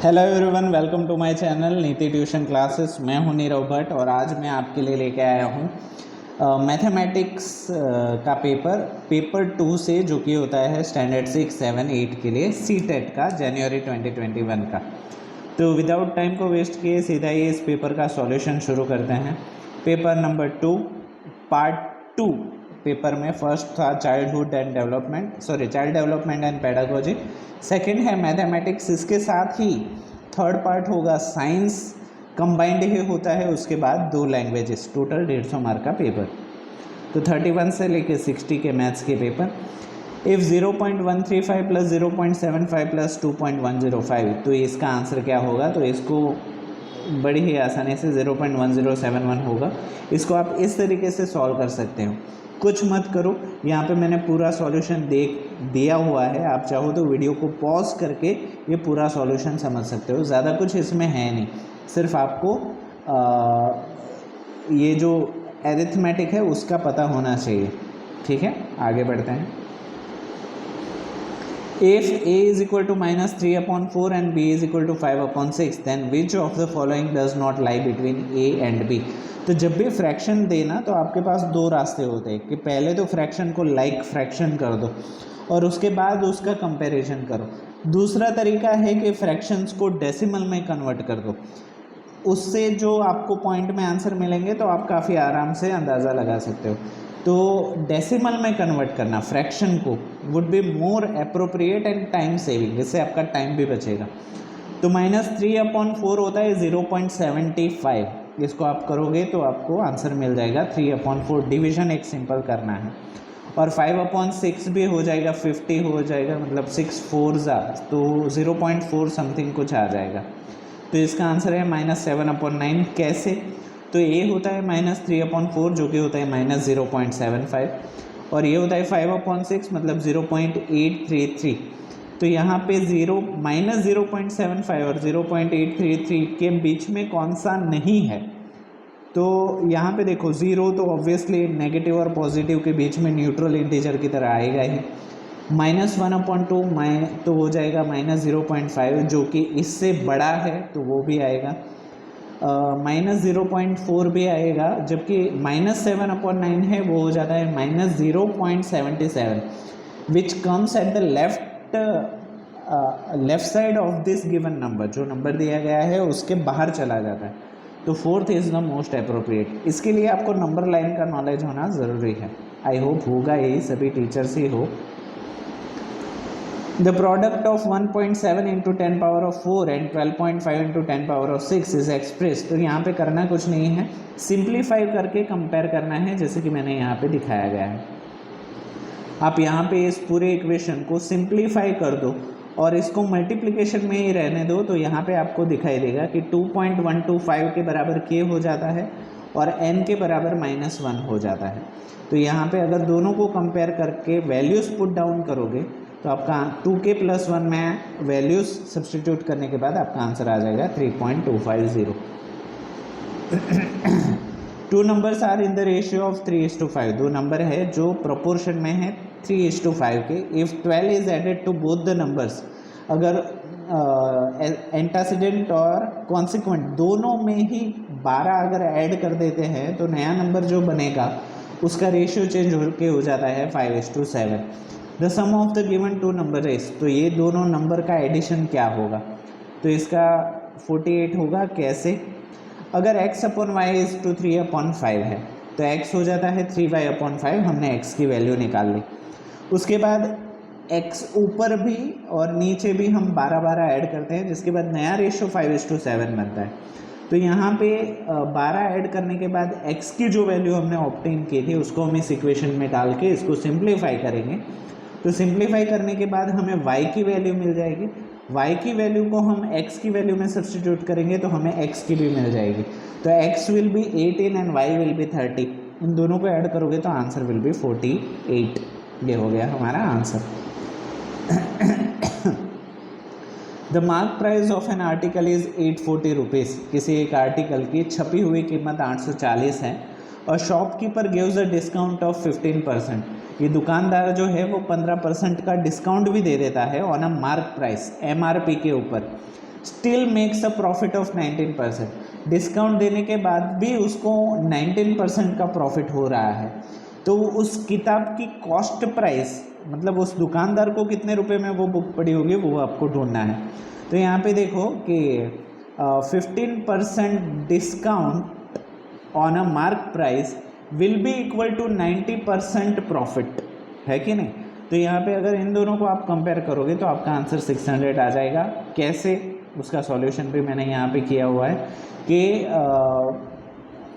Hello everyone, welcome to my channel Niti tuition classes. मैं हूं नीरव भट्ट और आज मैं आपके लिए लेके आया हूं मैथमेटिक्स का पेपर 2 से, जो कि होता है स्टैंडर्ड 6, 7, 8 के लिए सीटेट का, जनवरी 2021 का। तो विदाउट टाइम को वेस्ट किए सीधा ही इस पेपर का सॉल्यूशन शुरू करते हैं। पेपर नंबर 2 पार्ट 2 पेपर में फर्स्ट था child development and pedagogy, second है मैथमेटिक्स। इसके साथ ही थर्ड पार्ट होगा साइंस, कंबाइंड ही होता है। उसके बाद 2 लैंग्वेजेस, टोटल 150 मार्क का पेपर। तो 31 से लेके 60 के मैथ्स के पेपर। इफ़ 0.135 प्लस 0.75 प्लस 2.105, तो इसका आंसर क्या होगा? तो इसको बड़ी ही आसानी से 0.1071 होगा। इसको आप इस तरीके से सॉल्व कर सकते हो, कुछ मत करो। यहाँ पे मैंने पूरा सॉल्यूशन दिया हुआ है, आप चाहो तो वीडियो को पॉज करके ये पूरा सॉल्यूशन समझ सकते हो। ज़्यादा कुछ इसमें है नहीं, सिर्फ आपको ये जो एरिथमेटिक है उसका पता होना चाहिए। ठीक है, आगे बढ़ते हैं। If a is equal to -3/4 and b is equal to 5/6, then which of the following does not lie between a and b? तो जब भी फ्रैक्शन देना तो आपके पास 2 रास्ते होते हैं कि पहले तो फ्रैक्शन को लाइक फ्रैक्शन कर दो और उसके बाद उसका कंपैरिजन करो। दूसरा तरीका है कि फ्रैक्शंस को डेसिमल में कन्वर्ट कर दो। उससे जो आपको पॉइंट में आंसर मिलेंगे तो आप काफ़ी आराम से अंदाज़ा लगा सकते हो। तो डेसिमल में कन्वर्ट करना फ्रैक्शन को would be more appropriate and time saving, इससे आपका टाइम भी बचेगा। तो -3/4 होता है 0.75, इसको आप करोगे तो आपको आंसर मिल जाएगा 3/4। डिवीजन एक सिंपल करना है। और 5/6 भी हो जाएगा, 50 हो जाएगा, मतलब 6 4 तो 0.4 समथिंग कुछ आ जाएगा। तो इसका आंसर है -7/9। कैसे? तो ये होता है -3/4, जो कि होता है -0.75, और ये होता है 5/6 मतलब 0.833। तो यहाँ पे -0.75 और 0.833 के बीच में कौन सा नहीं है? तो यहाँ पे देखो, 0 तो ऑब्वियसली नेगेटिव और पॉजिटिव के बीच में न्यूट्रल इंटीजर की तरह आएगा ही। -1/2 तो हो जाएगा -0.5, जो कि इससे बड़ा है तो वो भी आएगा। -0.4 भी आएगा, जबकि -7/9 है वो हो जाता है -0.77, which comes at the left side of this given number. जो नंबर दिया गया है उसके बाहर चला जाता है। तो 4th is the most appropriate. इसके लिए आपको नंबर लाइन का नॉलेज होना ज़रूरी है। आई होप होगा, यही सभी टीचर्स ही हो। The product of 1.7 into 10 power of 4 and 12.5 into 10 power of 6 is expressed। तो यहाँ पे करना कुछ नहीं है, सिंप्लीफाई करके कंपेयर करना है, जैसे कि मैंने यहाँ पे दिखाया गया है। आप यहाँ पे इस पूरे इक्वेशन को सिंप्लीफाई कर दो और इसको मल्टीप्लिकेशन में ही रहने दो, तो यहाँ पे आपको दिखाई देगा कि 2.125 के बराबर k हो जाता है और n के बराबर -1 हो जाता है। तो यहाँ पे अगर दोनों को कंपेयर करके वैल्यूज़ पुट डाउन करोगे तो आपका 2k + 1 में वैल्यूज़ सब्सटीट्यूट करने के बाद आपका आंसर आ जाएगा 3.250। 2 numbers are in the ratio of 3:5। 2 number है जो प्रोपोर्शन में है 3:5 के। If 12 is added to both the numbers, अगर एंटासीडेंट और कॉन्सिक्वेंट दोनों में ही 12 अगर ऐड कर देते हैं तो नया नंबर जो बनेगा उसका रेशियो चेंज होकर हो जाता है 5:7। The sum of the given 2 number is, तो ये दोनों नंबर का एडिशन क्या होगा? तो इसका 48 होगा। कैसे? अगर x/y इज टू 3/5 है तो x हो जाता है 3y/5, हमने x की वैल्यू निकाल ली। उसके बाद x ऊपर भी और नीचे भी हम 12 ऐड करते हैं, जिसके बाद नया रेशियो 5:7 बनता है। तो यहाँ पे 12 ऐड करने के बाद x की जो वैल्यू हमने ऑब्टेन की थी उसको हम इस इक्वेशन में डाल के इसको सिंप्लीफाई करेंगे। तो सिंप्लीफाई करने के बाद हमें y की वैल्यू मिल जाएगी। y की वैल्यू को हम x की वैल्यू में सब्सटीट्यूट करेंगे तो हमें x की भी मिल जाएगी। तो x will be 18 and y will be 30। इन दोनों को ऐड करोगे तो आंसर विल बी 48। ये हो गया हमारा answer. The mark price of an article is 840 rupees. किसी एक आर्टिकल की छपी हुई कीमत 840 है और shopkeeper gives a discount of 15%। ये दुकानदार जो है वो 15% का डिस्काउंट भी दे देता है on a mark price, MRP के ऊपर। Still makes a profit of 19%। Discount देने के बाद भी उसको 19% का प्रॉफिट हो रहा है। तो उस किताब की कॉस्ट प्राइस, मतलब उस दुकानदार को कितने रुपए में वो बुक पड़ी होगी, वो आपको ढूंढना है। तो यहाँ पे देखो कि 15% discount on a mark price will be equal to 90% profit, है कि नहीं। तो यहाँ पे अगर इन दोनों को आप कंपेयर करोगे तो आपका आंसर 600 आ जाएगा। कैसे, उसका सॉल्यूशन भी मैंने यहाँ पे किया हुआ है कि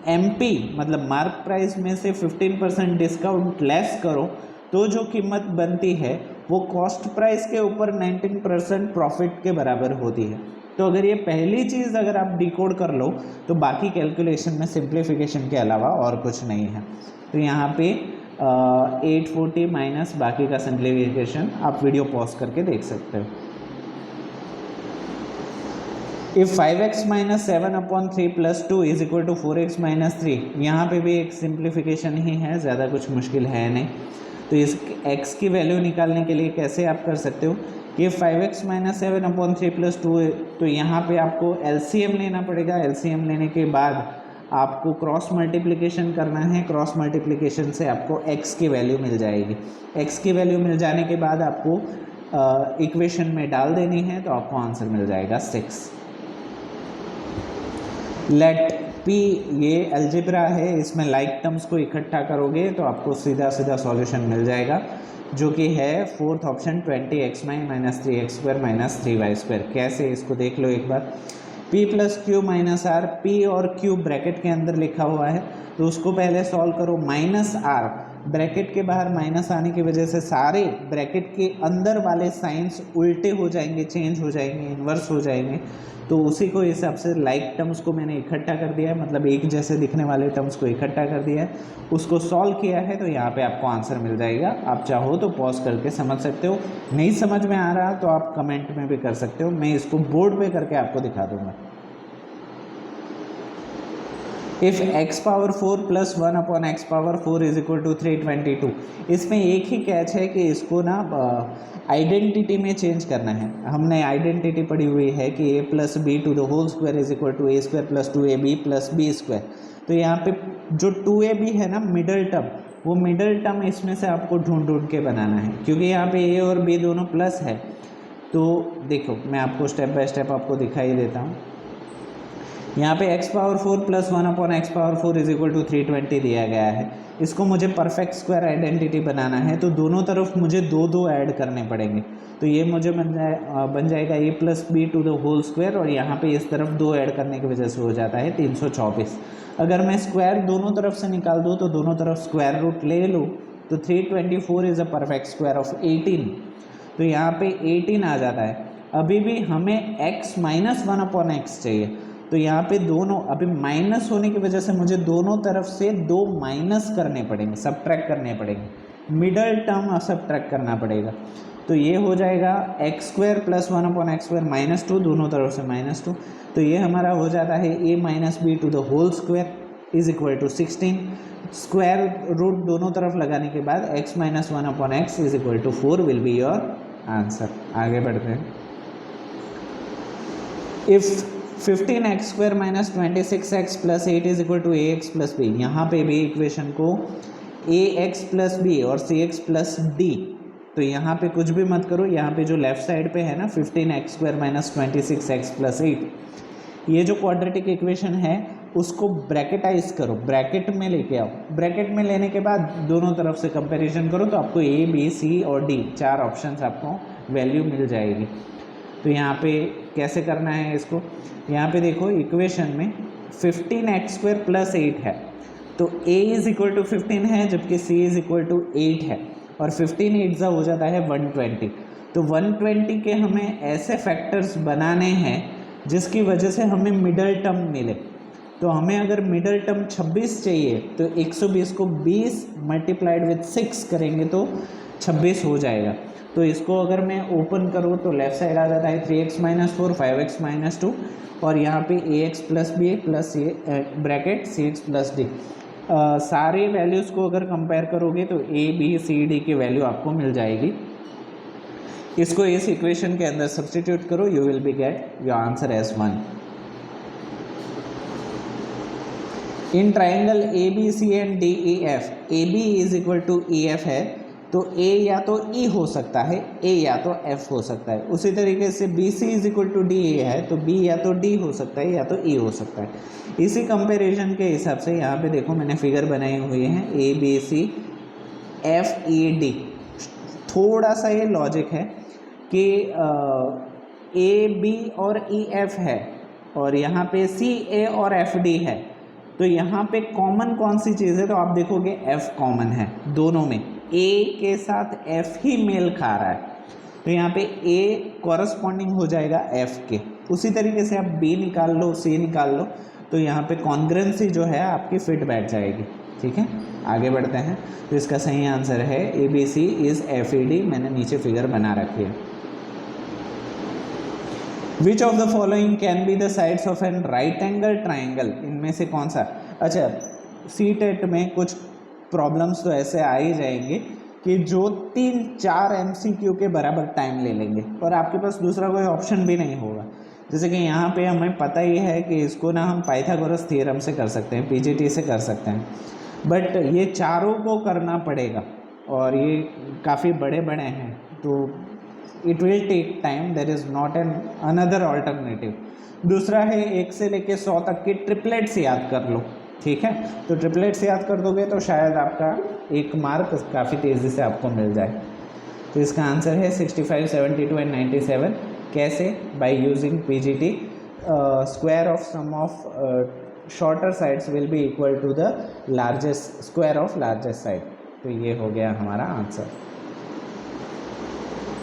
MP मतलब मार्क प्राइस में से 15% डिस्काउंट लेस करो तो जो कीमत बनती है वो कॉस्ट प्राइस के ऊपर 19% प्रॉफिट के बराबर होती है। तो अगर ये पहली चीज़ अगर आप डिकोड कर लो तो बाकी कैलकुलेशन में सिंप्लीफिकेशन के अलावा और कुछ नहीं है। तो यहाँ पे 840 माइनस बाकी का सिंप्लीफिकेशन आप वीडियो पॉज करके देख सकते हो। If 5x minus 7/3 plus 2 is equal to 4x minus 3, यहाँ पे भी एक सिंप्लीफिकेशन ही है, ज़्यादा कुछ मुश्किल है नहीं। तो इस x की वैल्यू निकालने के लिए कैसे आप कर सकते हो कि 5x माइनस 7/3 प्लस 2, तो यहाँ पे आपको LCM लेना पड़ेगा। LCM लेने के बाद आपको क्रॉस मल्टीप्लिकेशन करना है। क्रॉस मल्टीप्लिकेशन से आपको x की वैल्यू मिल जाएगी। x की वैल्यू मिल जाने के बाद आपको इक्वेशन में डाल देनी है, तो आपको आंसर मिल जाएगा 6। लेट P ये अलजेब्रा है, इसमें लाइक टर्म्स को इकट्ठा करोगे तो आपको सीधा सीधा सॉल्यूशन मिल जाएगा, जो कि है 4th option 20x minus 3x square minus 3y square. कैसे, इसको देख लो एक बार। P plus Q minus R, P और Q ब्रैकेट के अंदर लिखा हुआ है तो उसको पहले सॉल्व करो। माइनस आर, ब्रैकेट के बाहर माइनस आने की वजह से सारे ब्रैकेट के अंदर वाले साइंस उल्टे हो जाएंगे, चेंज हो जाएंगे, इन्वर्स हो जाएंगे। तो उसी को हिसाब से लाइक टर्म्स को मैंने इकट्ठा कर दिया है, मतलब एक जैसे दिखने वाले टर्म्स को इकट्ठा कर दिया है, उसको सॉल्व किया है। तो यहाँ पे आपको आंसर मिल जाएगा। आप चाहो तो पॉज करके समझ सकते हो, नहीं समझ में आ रहा तो आप कमेंट में भी कर सकते हो, मैं इसको बोर्ड पे करके आपको दिखा दूंगा। If x power 4 plus 1/x power 4 is equal to 322, इसमें एक ही कैच है कि इसको ना आइडेंटिटी में चेंज करना है। हमने आइडेंटिटी पढ़ी हुई है कि a plus B to the whole square is equal to a square plus 2ab plus b square. तो यहाँ पे जो 2ab है ना मिडल टर्म, वो मिडल टर्म इसमें से आपको ढूंढ ढूंढ के बनाना है, क्योंकि यहाँ पे a और b दोनों प्लस है। तो देखो मैं आपको स्टेप बाय स्टेप आपको दिखाई देता हूँ। यहाँ पे x power 4 plus 1/x power 4 is equal to 320 दिया गया है। इसको मुझे परफेक्ट स्क्वायर आइडेंटिटी बनाना है, तो दोनों तरफ मुझे दो ऐड करने पड़ेंगे। तो ये मुझे बन जाएगा a plus B to the whole square, और यहाँ पे इस तरफ 2 ऐड करने की वजह से हो जाता है 324। अगर मैं स्क्वायर दोनों तरफ से निकाल दूँ तो दोनों तरफ स्क्वायर रूट ले लूँ तो 324 is a perfect square of 18। तो यहाँ पे 18 आ जाता है। अभी भी हमें x माइनस 1/x चाहिए, तो यहाँ पे दोनों अभी माइनस होने की वजह से मुझे दोनों तरफ से 2 माइनस करने पड़ेंगे, सबट्रैक्ट करने पड़ेंगे, मिडल टर्म सबट्रैक्ट करना पड़ेगा। तो ये हो जाएगा x square plus 1/x square minus 2, दोनों तरफ से माइनस 2। तो ये हमारा हो जाता है a minus B to the whole square is equal to 16। Square root दोनों तरफ लगाने के बाद x minus 1/x is equal to 4 will be your answer. आगे बढ़ते हैं। If 15x square minus 26x plus 8 is equal to ax plus b, यहाँ पे भी इक्वेशन को ax प्लस b और cx प्लस d, तो यहाँ पे कुछ भी मत करो। यहाँ पे जो लेफ्ट साइड पे है ना 15x square minus 26x plus 8, ये जो क्वाड्रेटिक इक्वेशन है उसको ब्रैकेटाइज करो, ब्रैकेट में लेके आओ। ब्रैकेट में लेने के बाद दोनों तरफ से कंपैरिजन करो तो आपको a b c और d 4 ऑप्शंस आपको वैल्यू मिल जाएगी। तो यहाँ पे कैसे करना है इसको, यहाँ पे देखो इक्वेशन में 15x स्क्वायर प्लस 8 है, तो a इज इक्वल टू 15 है जबकि c इज इक्वल टू 8 है, और 15 8 हो जाता है 120। तो 120 के हमें ऐसे फैक्टर्स बनाने हैं जिसकी वजह से हमें मिडल टर्म मिले। तो हमें अगर मिडल टर्म 26 चाहिए तो 120 को 20 मल्टीप्लाइड विथ 6 करेंगे तो 26 हो जाएगा। तो इसको अगर मैं ओपन करूँ तो लेफ्ट साइड आ जाता है 3x माइनस 4 5x माइनस 2, और यहाँ पे ax plus B plus bracket cx plus D. सारे वैल्यूज़ को अगर कंपेयर करोगे तो a b c d की वैल्यू आपको मिल जाएगी। इसको इस इक्वेशन के अंदर सब्स्टिट्यूट करो, you will be get your answer as 1. In triangle A B C and D E F, A B is equal to E F है, तो ए या तो ई हो सकता है, ए या तो एफ हो सकता है. उसी तरीके से B C is equal to D A है, तो बी या तो डी हो सकता है या तो ई हो सकता है. इसी कंपैरिजन के हिसाब से यहाँ पे देखो मैंने फिगर बनाए हुए हैं A B C F E D. थोड़ा सा ये लॉजिक है कि ए बी और ई एफ है और यहाँ पे सी ए और एफ डी है, तो यहाँ पे कॉमन कौन सी चीज़ है, तो आप देखोगे एफ कॉमन है दोनों में, ए के साथ एफ ही मेल खा रहा है, तो यहाँ पे ए कॉरस्पॉन्डिंग हो जाएगा एफ के. उसी तरीके से आप बी निकाल लो, सी निकाल लो, तो यहाँ पे कॉन्ग्रुएंसी जो है आपकी फिट बैठ जाएगी. ठीक है, आगे बढ़ते हैं. तो इसका सही आंसर है A B C is F E D. मैंने नीचे फिगर बना रखी है. Which of the following can be the sides of an right angle triangle, इनमें से कौन सा. अच्छा, सी टेट में कुछ प्रॉब्लम्स तो ऐसे आ ही जाएंगे कि जो 3-4 MCQ के बराबर टाइम ले लेंगे और आपके पास दूसरा कोई ऑप्शन भी नहीं होगा. जैसे कि यहाँ पे हमें पता ही है कि इसको ना हम पाइथागोरस थ्योरम से कर सकते हैं, पीजीटी से कर सकते हैं, बट ये चारों को करना पड़ेगा और ये काफ़ी बड़े बड़े हैं, तो it will take time. There is not an another alternative. दूसरा है 1 से लेके 100 तक के ट्रिपलेट्स याद कर लो. ठीक है, तो ट्रिपलेट्स याद कर दोगे तो शायद आपका एक मार्क काफ़ी तेज़ी से आपको मिल जाए. तो इसका आंसर है 65, 72 एंड 97. कैसे? By using PGT. Square of sum of shorter sides will be equal to the largest square of largest side. तो ये हो गया हमारा आंसर.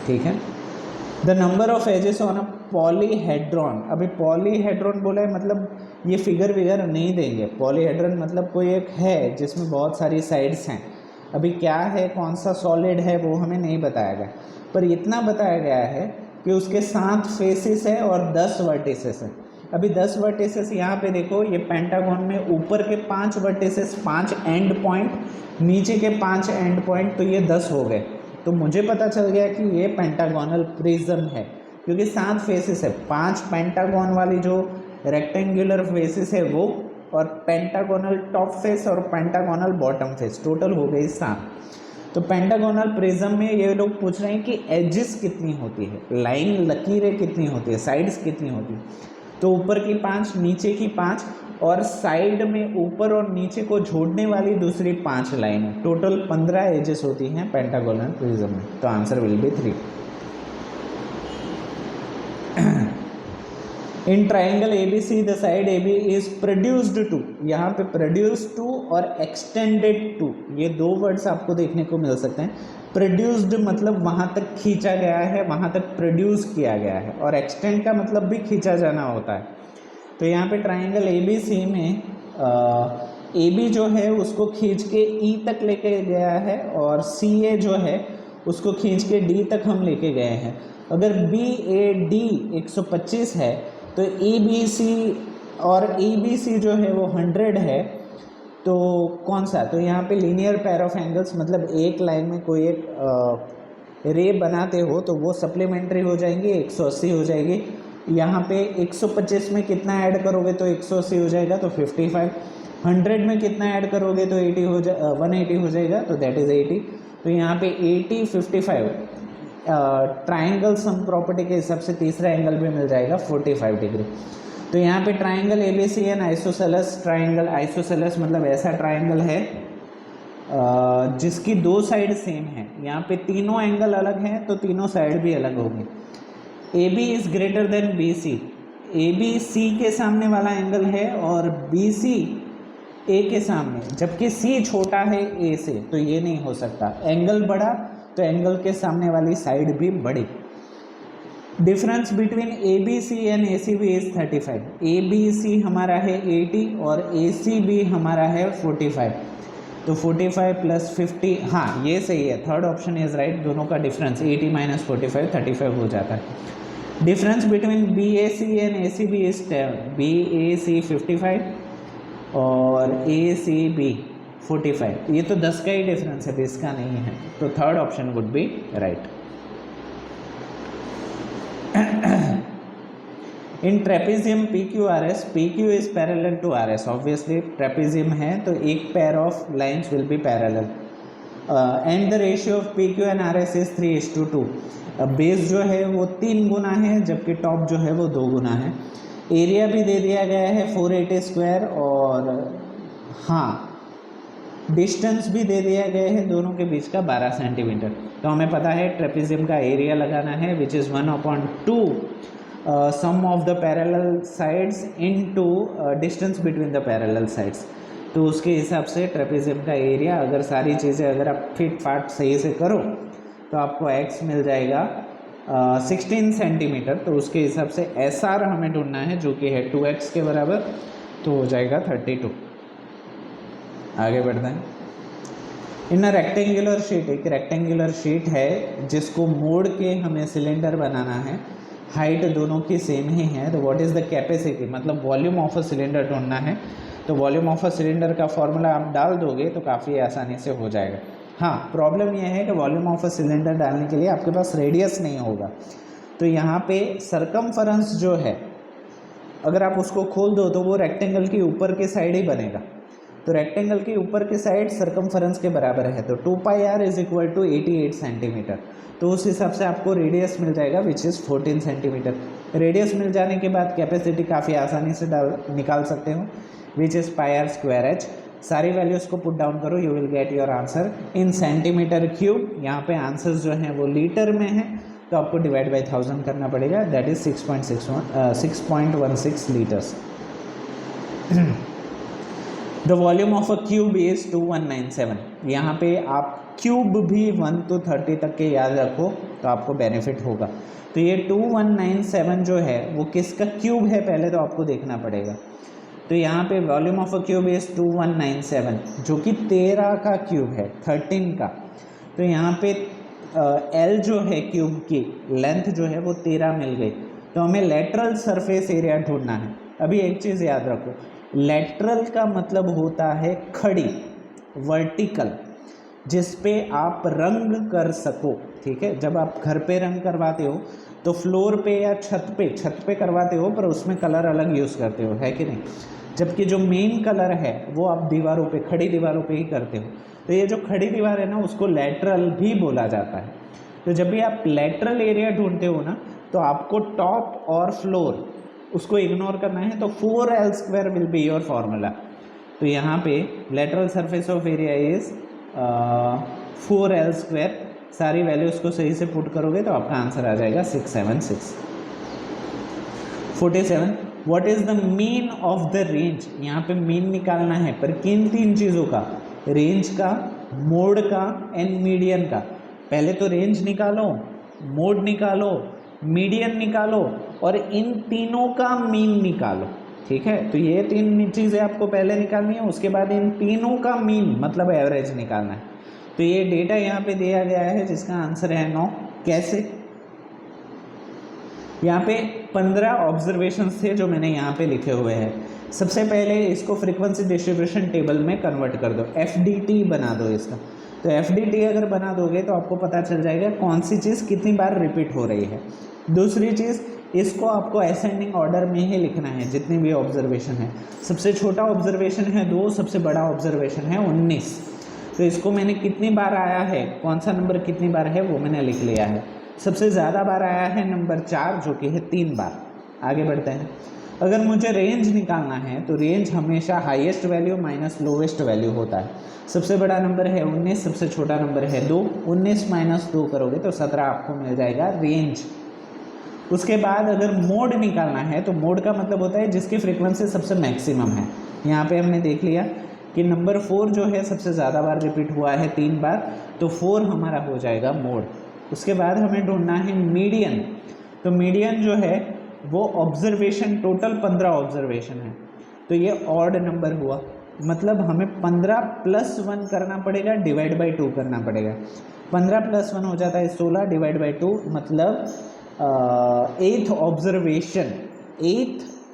ठीक है. The number of edges on a polyhedron. अभी पॉलीहेड्रॉन बोला है मतलब ये फिगर विगर नहीं देंगे. पॉलीहेड्रॉन मतलब कोई एक है जिसमें बहुत सारी साइड्स हैं. अभी क्या है, कौन सा सॉलिड है, वो हमें नहीं बताया गया, पर इतना बताया गया है कि उसके 7 फेसिस है और 10 वर्टिसेस है. अभी 10 वर्टिसेस यहाँ पे देखो, ये पेंटागन में ऊपर के 5 वर्टिसेस, 5 एंड पॉइंट, नीचे के 5 एंड पॉइंट, तो ये 10 हो गए. तो मुझे पता चल गया कि ये पेंटागोनल प्रिज्म है क्योंकि 7 फेसिस है. 5 पेंटागन वाली जो रेक्टेंगुलर फेसिस है वो, और पेंटागोनल टॉप फेस और पेंटागोनल बॉटम फेस, टोटल हो गई 7. तो पेंटागोनल प्रिज्म में ये लोग पूछ रहे हैं कि एजेस कितनी होती है, लाइन लकीरें कितनी होती है, साइड्स कितनी होती है. तो ऊपर की 5, नीचे की 5 और साइड में ऊपर और नीचे को जोड़ने वाली दूसरी 5 लाइनें, टोटल 15 एजेस होती हैं पेंटागोनल प्रिज्म में. तो answer will be 3. In triangle A B C the side A B is produced to. यहाँ पे प्रोड्यूस्ड टू और एक्सटेंडेड टू, ये 2 वर्ड्स आपको देखने को मिल सकते हैं. प्रोड्यूस्ड मतलब वहाँ तक खींचा गया है, वहाँ तक प्रोड्यूस किया गया है, और एक्सटेंड का मतलब भी खींचा जाना होता है. तो यहाँ पे ट्राइंगल ए बी सी में ए बी जो है उसको खींच के ई तक लेके गया है और सी ए जो है उसको खींच के डी तक हम लेके गए हैं. अगर बी ए डी 125 है तो ई बी सी और ई बी सी जो है वो 100 है. तो कौन सा, तो यहाँ पे लीनियर पेयर ऑफ एंगल्स, मतलब एक लाइन में कोई एक रे बनाते हो तो वो सप्लीमेंट्री हो जाएंगी, 180 हो जाएगी. यहाँ पे 125 में कितना ऐड करोगे तो 180 हो जाएगा, तो 55. 100 में कितना ऐड करोगे तो 180 हो जाएगा, तो दैट इज़ 80. तो यहाँ पे 80, 55 ट्राइंगल सम प्रॉपर्टी के हिसाब से तीसरा एंगल भी मिल जाएगा 45 डिग्री. तो यहाँ पे triangle A B C an isosceles triangle. Isosceles मतलब ऐसा ट्राइंगल है जिसकी 2 साइड सेम है. यहाँ पे तीनों एंगल अलग हैं तो तीनों साइड भी अलग होंगे. A B is greater than B C. A B C के सामने वाला एंगल है और बी सी ए के सामने, जबकि सी छोटा है ए से, तो ये नहीं हो सकता. एंगल बढ़ा तो एंगल के सामने वाली साइड भी बढ़ी. Difference between A B C and A C B is 35. A B C हमारा है 80 और ए सी बी हमारा है 45. तो 45 प्लस 50, हाँ ये सही है, थर्ड ऑप्शन इज़ राइट. दोनों का डिफरेंस 80 माइनस 45 35 हो जाता है. Difference between B A C and A C B is 10. B A C 55 और ए सी बी 45. ये तो 10 का ही डिफरेंस है, 20 का नहीं है. तो third option would be right. In trapezium P Q R S, P Q is parallel to R S, obviously trapezium है तो एक pair of lines will be parallel, and the ratio of P Q and R S is 3:2। Base जो है वो 3 गुना है जबकि top जो है वो 2 गुना है। एरिया भी दे दिया गया है 480 स्क्वायर, और हाँ डिस्टेंस भी दे दिया गया है दोनों के बीच का 12 सेंटीमीटर। तो हमें पता है ट्रेपेजियम का एरिया लगाना है which is 1/2 sum of the parallel sides into distance between the parallel sides. तो उसके हिसाब से ट्रेपेजियम का एरिया, अगर सारी चीज़ें अगर आप फिट फाट सही से करो तो आपको x मिल जाएगा 16 सेंटीमीटर। तो उसके हिसाब से SR हमें ढूंढना है जो कि है 2x के बराबर, तो हो जाएगा 32। आगे बढ़ते हैं। इन अ रेक्टेंगुलर शीट, एक रेक्टेंगुलर शीट है जिसको मोड़ के हमें सिलेंडर बनाना है, हाइट दोनों की सेम ही है। तो व्हाट इज़ द कैपेसिटी, मतलब वॉल्यूम ऑफ अ सिलेंडर ढूंढना है। तो वॉल्यूम ऑफ अ सिलेंडर का फॉर्मूला आप डाल दोगे तो काफ़ी आसानी से हो जाएगा। हाँ, प्रॉब्लम यह है कि वॉल्यूम ऑफ अ सिलेंडर डालने के लिए आपके पास रेडियस नहीं होगा। तो यहाँ पे सरकमफरेंस जो है अगर आप उसको खोल दो तो वो रेक्टेंगल के ऊपर के साइड ही बनेगा। तो रेक्टेंगल के ऊपर के साइड सरकमफरेंस के बराबर है, तो 2πr is equal to 88 centimetre. तो उस हिसाब से आपको रेडियस मिल जाएगा विच इज़ 14 सेंटीमीटर। रेडियस मिल जाने के बाद कैपेसिटी काफ़ी आसानी से निकाल सकते हो विच इज़ πr²h। सारी वैल्यूज़ को पुट डाउन करो, you will get your answer in centimetre cube. यहाँ पे आंसर्स जो हैं वो लीटर में है, तो आपको डिवाइड बाई 1000 करना पड़ेगा, that is 6.16 litres. The volume of a cube is 2197। यहाँ पे आप क्यूब भी 1 to 30 तक के याद रखो तो आपको बेनिफिट होगा। तो ये 2197 जो है वो किसका क्यूब है पहले तो आपको देखना पड़ेगा। तो यहाँ पे volume of a cube is 2197 जो कि 13 का क्यूब है, 13 का। तो यहाँ पे L जो है क्यूब की लेंथ जो है वो 13 मिल गई। तो हमें लेटरल सरफेस एरिया ढूंढना है। अभी एक चीज़ याद रखो, लेटरल का मतलब होता है खड़ी, वर्टिकल, जिस पे आप रंग कर सको। ठीक है, जब आप घर पे रंग करवाते हो तो फ्लोर पे या छत पे करवाते हो, पर उसमें कलर अलग यूज़ करते हो, है कि नहीं। जबकि जो मेन कलर है वो आप दीवारों पे, खड़ी दीवारों पे ही करते हो। तो ये जो खड़ी दीवार है ना उसको लेटरल भी बोला जाता है। तो जब भी आप लेटरल एरिया ढूंढते हो ना तो आपको टॉप और फ्लोर उसको इग्नोर करना है। तो 4L² will be your formula. तो यहाँ पे lateral surface of area is 4L²। सारी वैल्यूज़ को सही से पुट करोगे तो आपका आंसर आ जाएगा 676। 47 what is the mean of the range. यहाँ पे मीन निकालना है, पर किन 3 चीज़ों का, रेंज का, मोड का एंड मीडियन का। पहले तो रेंज निकालो, मोड निकालो, मीडियन निकालो और इन तीनों का मीन निकालो। ठीक है, तो ये 3 चीज़ें आपको पहले निकालनी है, उसके बाद इन तीनों का मीन मतलब एवरेज निकालना है। तो ये डेटा यहाँ पे दिया गया है जिसका आंसर है 9। कैसे, यहाँ पे 15 ऑब्जर्वेशंस थे जो मैंने यहाँ पे लिखे हुए हैं। सबसे पहले इसको फ्रीक्वेंसी डिस्ट्रीब्यूशन टेबल में कन्वर्ट कर दो, FDT बना दो इसका। तो FDT अगर बना दोगे तो आपको पता चल जाएगा कौन सी चीज़ कितनी बार रिपीट हो रही है। दूसरी चीज़, इसको आपको असेंडिंग ऑर्डर में ही लिखना है जितनी भी ऑब्जर्वेशन है। सबसे छोटा ऑब्जर्वेशन है 2, सबसे बड़ा ऑब्जर्वेशन है 19। तो इसको मैंने कितनी बार आया है, कौन सा नंबर कितनी बार है वो मैंने लिख लिया है। सबसे ज़्यादा बार आया है नंबर 4 जो कि है 3 बार। आगे बढ़ते हैं। अगर मुझे रेंज निकालना है तो रेंज हमेशा highest value minus lowest value होता है। सबसे बड़ा नंबर है 19, सबसे छोटा नंबर है 2। 19 - 2 करोगे तो 17 आपको मिल जाएगा रेंज। उसके बाद अगर मोड निकालना है तो मोड का मतलब होता है जिसकी फ्रीक्वेंसी सबसे मैक्सिमम है। यहाँ पे हमने देख लिया कि नंबर 4 जो है सबसे ज़्यादा बार रिपीट हुआ है 3 बार, तो 4 हमारा हो जाएगा मोड। उसके बाद हमें ढूंढना है मीडियन। तो मीडियन जो है वो ऑब्जर्वेशन, टोटल 15 ऑब्जर्वेशन है, तो ये ऑड नंबर हुआ, मतलब हमें 15 + 1 करना पड़ेगा, डिवाइड बाई 2 करना पड़ेगा। 15 + 1 हो जाता है 16, डिवाइड बाई 2 मतलब 8th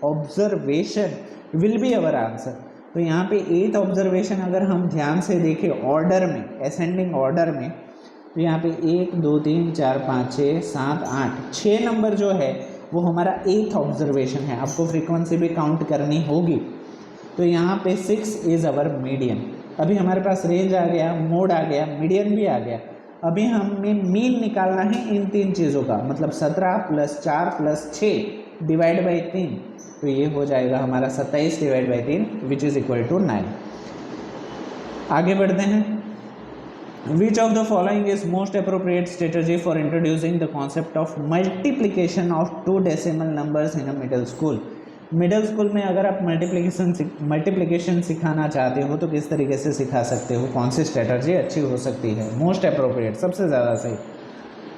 observation will be our answer. तो यहाँ पे 8th ऑब्जर्वेशन अगर हम ध्यान से देखें ऑर्डर में, असेंडिंग ऑर्डर में, तो यहाँ पे 1 2 3 4 5 6 7 8 6 नंबर जो है वो हमारा 8th ऑब्जर्वेशन है, आपको फ्रीक्वेंसी भी काउंट करनी होगी। तो यहाँ पे 6 इज़ अवर मीडियन। अभी हमारे पास रेंज आ गया, मोड आ गया, मीडियन भी आ गया। अभी हमें मीन निकालना है इन 3 चीज़ों का, मतलब 17 + 4 + 6 डिवाइड बाई 3, तो ये हो जाएगा हमारा 27 divide by 3 which is equal to 9। आगे बढ़ते हैं। Which of the following is most appropriate strategy for introducing the concept of multiplication of 2 decimal numbers in a middle school? Middle school में अगर आप मल्टीप्लिकेशन सिखाना चाहते हो तो किस तरीके से सिखा सकते हो, कौन सी स्ट्रेटजी अच्छी हो सकती है? मोस्ट अप्रोप्रिएट, सबसे ज़्यादा सही।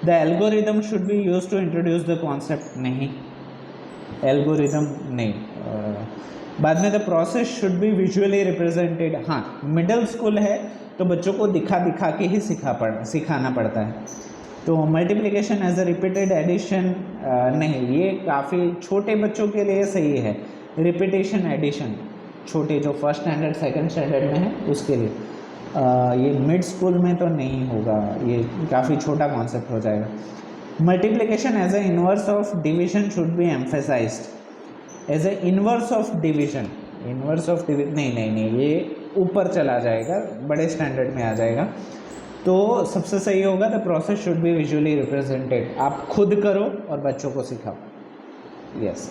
The algorithm should be use to introduce the concept, नहीं, एल्गोरिदम नहीं। बाद में the process should be visually represented, हाँ, मिडिल स्कूल है तो बच्चों को दिखा दिखा के ही सिखाना पड़ता है। तो multiplication as a repeated addition नहीं, ये काफ़ी छोटे बच्चों के लिए सही है। रिपीटेशन एडिशन छोटे जो फर्स्ट स्टैंडर्ड सेकंड स्टैंडर्ड में है उसके लिए, ये मिड स्कूल में तो नहीं होगा, ये काफ़ी छोटा कॉन्सेप्ट हो जाएगा। Multiplication as a inverse of division should be emphasised. As a inverse of division, inverse of division नहीं, ये ऊपर चला जाएगा, बड़े स्टैंडर्ड में आ जाएगा। तो सबसे सही होगा the process should be visually represented. आप खुद करो और बच्चों को सिखाओ। Yes.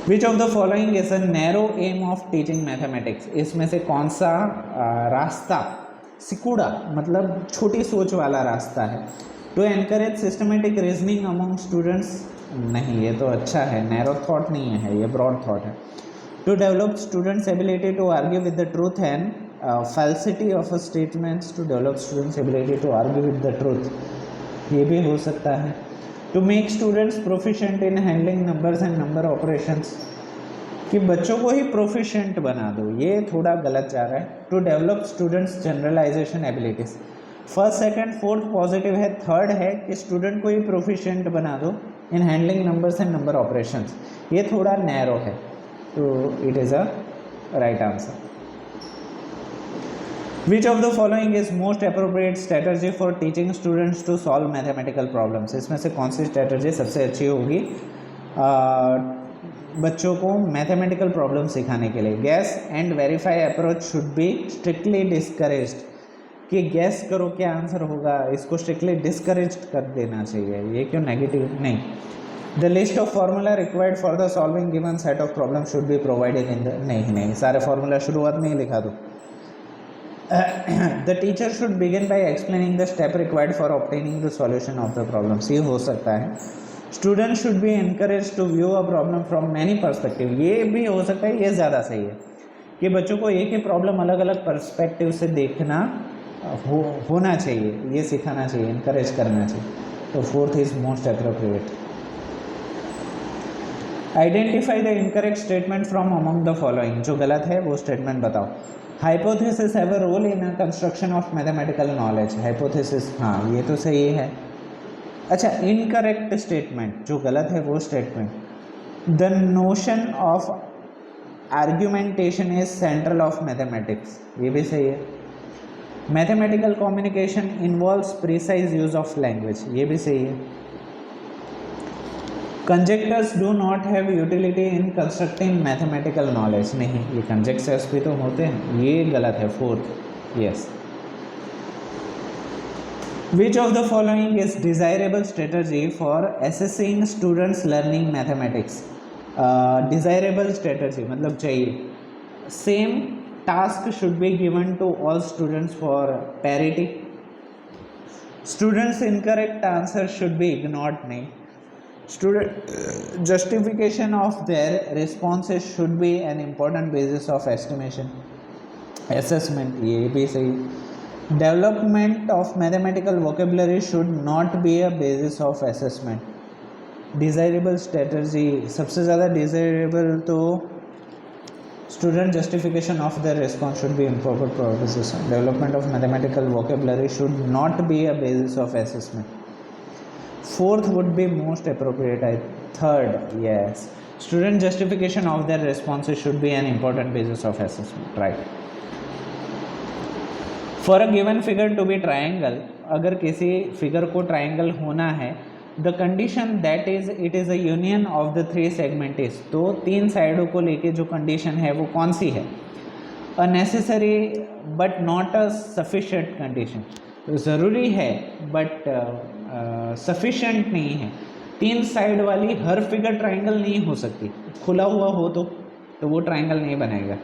Which of the following is a narrow aim of teaching mathematics? इसमें से कौन सा रास्ता सिकुड़ा, मतलब छोटी सोच वाला रास्ता है? To encourage systematic reasoning among students, नहीं, ये तो अच्छा है, नैरो थॉट नहीं है, ये ब्रॉड थॉट है। To develop students ability to argue with the truth and falsity of a statements, to develop students ability to argue with the truth, ये भी हो सकता है। to make students proficient in handling numbers and number operations, कि बच्चों को ही proficient बना दो, ये थोड़ा गलत जा रहा है। to develop students generalization abilities, first second fourth positive है, थर्ड है कि स्टूडेंट को ही प्रोफिशिएंट बना दो in handling numbers and number operations, ये थोड़ा नैरो है। तो it is a right answer. Which of the following is most appropriate strategy for teaching students to solve mathematical problems? इसमें से कौन सी स्ट्रेटजी सबसे अच्छी होगी बच्चों को मैथमेटिकल प्रॉब्लम सिखाने के लिए? Gas and verify approach should be strictly discouraged, कि गैस करो क्या आंसर होगा, इसको स्ट्रिक्टली डिस्करेज कर देना चाहिए। ये क्यों नेगेटिव? नहीं। The list of formula required for the solving given set of problem should be provided in the, नहीं, सारे फार्मूला शुरुआत में ही लिखा दो। The teacher should begin by explaining the step required for obtaining the solution of the problems, ये हो सकता है। Students should be encouraged to view a problem from many perspective, ये भी हो सकता है, ये ज़्यादा सही है कि बच्चों को एक ही प्रॉब्लम अलग अलग पर्सपेक्टिव से देखना होना चाहिए, ये सिखाना चाहिए, इनकरेज करना चाहिए। तो fourth is most appropriate. Identify the incorrect statement from among the following, जो गलत है वो स्टेटमेंट बताओ। Hypothesis have a role in a construction of mathematical knowledge, hypothesis, हाँ ये तो सही है। अच्छा, इनकरेक्ट स्टेटमेंट जो गलत है वो statement, the notion of argumentation is central of mathematics, ये भी सही है। Mathematical communication involves precise use of language, ये भी सही है। Conjectures do not have utility in constructing mathematical knowledge, नहीं, ये कंजेक्टर्स भी तो होते हैं, ये गलत है, fourth. Yes. Which of the following is desirable strategy for assessing students learning mathematics? Desirable strategy मतलब चाहिए। Same task should be given to all students for parity. Students incorrect answer should be ignored, नहीं। Student justification of their responses should be an important basis of estimation, assessment, ये भी सही। Development of mathematical vocabulary should not be a basis of assessment. Desirable strategy, सबसे ज़्यादा desirable तो student justification of their response should be improper proposition. Development of mathematical vocabulary should not be a basis of assessment. Fourth would be most appropriate. Third, yes, student justification of their responses should be an important basis of assessment, right? For a given figure to be triangle, अगर किसी figure को triangle होना है the condition that is it is a union of the three segment is, तो तीन साइडों को लेके जो कंडीशन है वो कौन सी है? A necessary but not a sufficient condition, ज़रूरी है बट सफिशेंट नहीं है। तीन साइड वाली हर फिगर ट्राइंगल नहीं हो सकती, खुला हुआ हो तो वो ट्राइंगल नहीं बनेगा।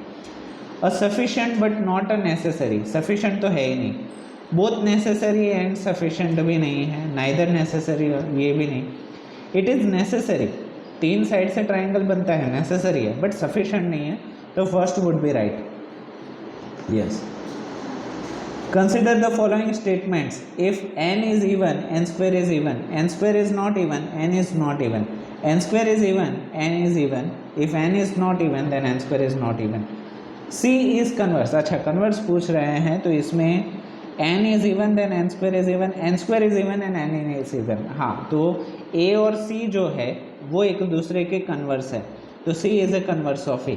A sufficient but not a necessary, sufficient तो है ही नहीं, बोथ नेसेसरी एंड सफिशेंट भी नहीं है, नाइदर नेसेसरी ये भी नहीं, इट इज़ नेसेसरी, तीन साइड से ट्राइंगल बनता है, नेसेसरी है बट सफिशेंट नहीं है, तो first would be right. Yes, consider the following statements. If n is even, n square is even, n square is not even, n is not even, n square is even, n is even, if n is not even then n square is not even. C is converse, अच्छा converse पूछ रहे हैं तो इसमें n is even then n square is even, n square is even and n is even। हाँ, तो A और C जो है वो एक दूसरे के कन्वर्स है, तो C is a converse of A।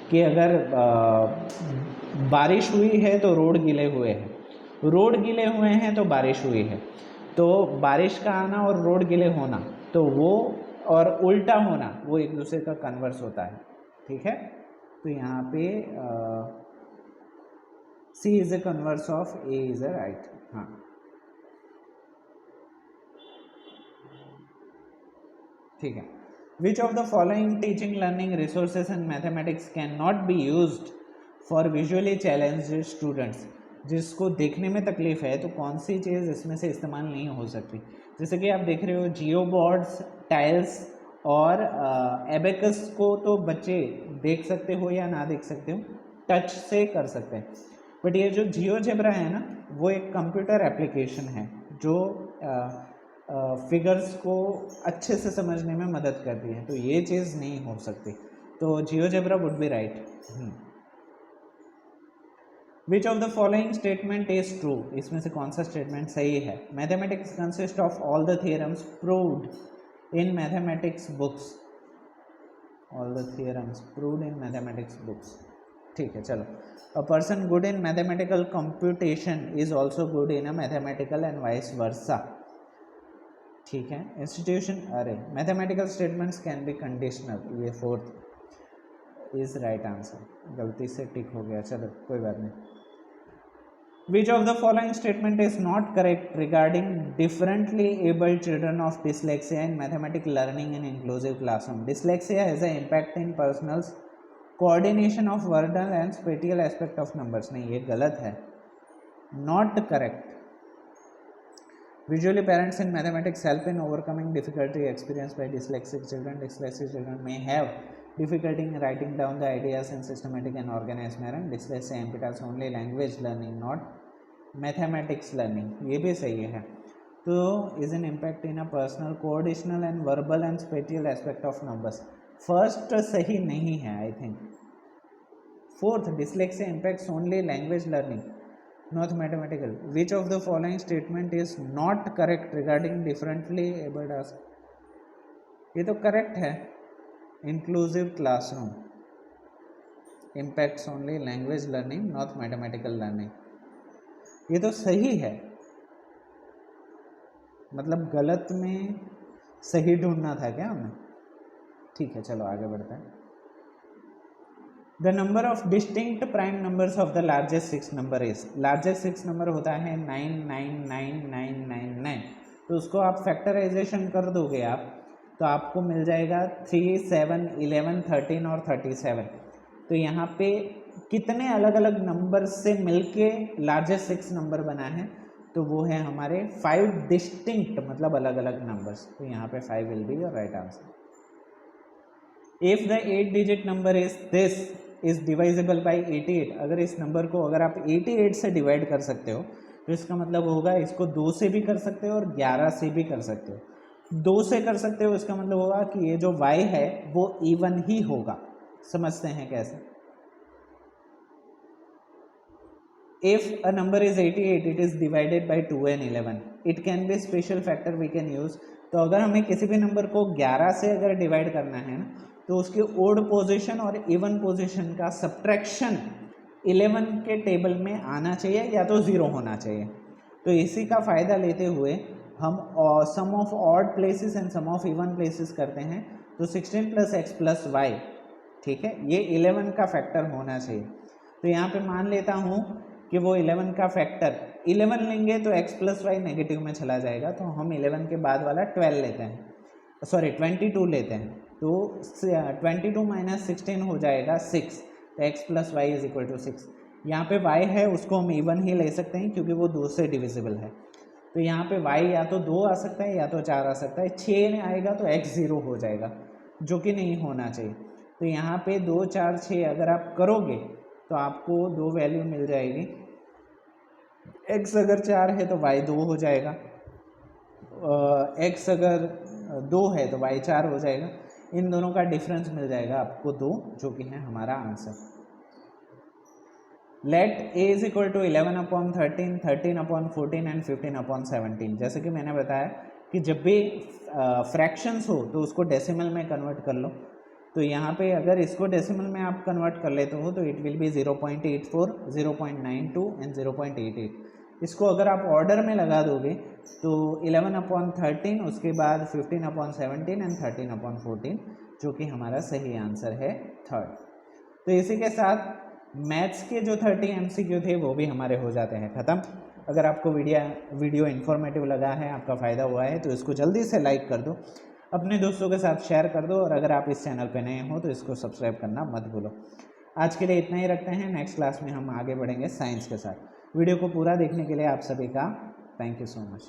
कि अगर बारिश हुई है तो रोड गीले हुए हैं, रोड गीले हुए हैं तो बारिश हुई है, तो बारिश का आना और रोड गीले होना तो वो और उल्टा होना वो एक दूसरे का कन्वर्स होता है, ठीक है। तो यहाँ पे C is a converse of A is A right. हाँ, ठीक है। Which of the following teaching learning resources in mathematics cannot be used for visually challenged students? जिसको देखने में तकलीफ है तो कौन सी चीज़ इसमें से इस्तेमाल नहीं हो सकती? जैसे कि आप देख रहे हो जियो बोर्ड्स, टाइल्स और एबेकस को तो बच्चे देख सकते हो या ना देख सकते हो, टच से कर सकते हैं, बट ये जो जियोजेब्रा है ना वो एक कंप्यूटर एप्लीकेशन है जो फिगर्स को अच्छे से समझने में मदद करती है, तो ये चीज़ नहीं हो सकती, तो GeoGebra would be right. Which of the following statement is true, इसमें से कौन सा स्टेटमेंट सही है? Mathematics consist of all the theorems proved in mathematics books, all the theorems proved in mathematics books, ठीक है। चलो, a person good in mathematical computation is also good in a mathematical and vice versa, ठीक है। Institution, अरे mathematical statements can be conditional, ये fourth is right answer, गलती से tick हो गया, चलो कोई बात नहीं। Which of the following statement is not correct regarding differently abled children of dyslexia in mathematic learning in inclusive classroom? Dyslexia has a impact in personals coordination of verbal and spatial aspect of numbers, नहीं ये गलत है, not correct. Visually, parents in mathematics help in overcoming difficulty experienced by dyslexic children. Dyslexic children may have difficulty in writing down the ideas in systematic and organized manner. Dyslexia impairs only language learning, not mathematics learning. ये भी सही है। तो is an impact in a personal, coordinational and verbal and spatial aspect of numbers. First सही नहीं है, I think. Fourth, dyslexia impacts only language learning, not mathematical. Which of the following statement is not correct regarding differently abled as? ये तो correct है, inclusive classroom impacts only language learning, not mathematical learning, ये तो सही है, मतलब गलत में सही ढूंढना था क्या हमें, ठीक है। चलो आगे बढ़ते हैं। The number of distinct prime numbers of the largest six number is, largest six number होता है 999999, तो उसको आप फैक्टराइजेशन कर दोगे आप तो आपको मिल जाएगा 3, 7, 11, 13 और 37। तो यहाँ पे कितने अलग अलग नंबर से मिलके लार्जेस्ट सिक्स नंबर बना है, तो वो है हमारे 5 डिस्टिंक्ट, मतलब अलग अलग नंबर्स, तो यहाँ पे 5 will be your right answer. If the 8 digit number is this is divisible by 88, अगर इस नंबर को अगर आप 88 से डिवाइड कर सकते हो तो इसका मतलब होगा इसको 2 से भी कर सकते हो और 11 से भी कर सकते हो। 2 से कर सकते हो इसका मतलब होगा कि ये जो y है वो इवन ही होगा, समझते हैं कैसे? If a number is 88 it is divided by 2 and 11, it can be special factor we can use. तो अगर हमें किसी भी नंबर को 11 से अगर डिवाइड करना है ना तो उसके ओड पोजीशन और इवन पोजीशन का सब्ट्रैक्शन 11 के टेबल में आना चाहिए या तो 0 होना चाहिए। तो इसी का फ़ायदा लेते हुए हम sum of odd places and sum of even places करते हैं तो 16 प्लस एक्स प्लस वाई, ठीक है, ये 11 का फैक्टर होना चाहिए। तो यहाँ पे मान लेता हूँ कि वो 11 का फैक्टर 11 लेंगे तो x प्लस वाई नेगेटिव में चला जाएगा, तो हम 11 के बाद वाला 12 लेते हैं, सॉरी 22 लेते हैं, तो 22 माइनस 16 हो जाएगा 6, तो x plus Y is equal to 6। यहाँ पे y है उसको हम इवन ही ले सकते हैं क्योंकि वो 2 से डिविजिबल है, तो यहाँ पे y या तो 2 आ सकता है या तो 4 आ सकता है, 6 में आएगा तो x 0 हो जाएगा, जो कि नहीं होना चाहिए। तो यहाँ पे 2 4 6 अगर आप करोगे तो आपको 2 वैल्यू मिल जाएगी, x अगर 4 है तो y 2 हो जाएगा, x अगर 2 है तो y 4 हो जाएगा, इन दोनों का डिफरेंस मिल जाएगा आपको 2, जो कि है हमारा answer. Let a is equal to 11/13, 13/14 and 15/17। जैसे कि मैंने बताया कि जब भी फ्रैक्शंस हो तो उसको डेसिमल में कन्वर्ट कर लो, तो यहाँ पे अगर इसको डेसिमल में आप कन्वर्ट कर लेते हो तो इट विल बी 0.84, 0.92 एंड 0.88। इसको अगर आप ऑर्डर में लगा दोगे तो 11/13, उसके बाद 15/17 एंड 13/14, जो कि हमारा सही आंसर है 3rd। तो इसी के साथ मैथ्स के जो 30 MCQ थे वो भी हमारे हो जाते हैं ख़त्म। अगर आपको वीडियो इन्फॉर्मेटिव लगा है, आपका फ़ायदा हुआ है, तो इसको जल्दी से लाइक कर दो, अपने दोस्तों के साथ शेयर कर दो, और अगर आप इस चैनल पे नए हो तो इसको सब्सक्राइब करना मत भूलो। आज के लिए इतना ही रखते हैं, नेक्स्ट क्लास में हम आगे बढ़ेंगे साइंस के साथ। वीडियो को पूरा देखने के लिए आप सभी का थैंक यू सो मच।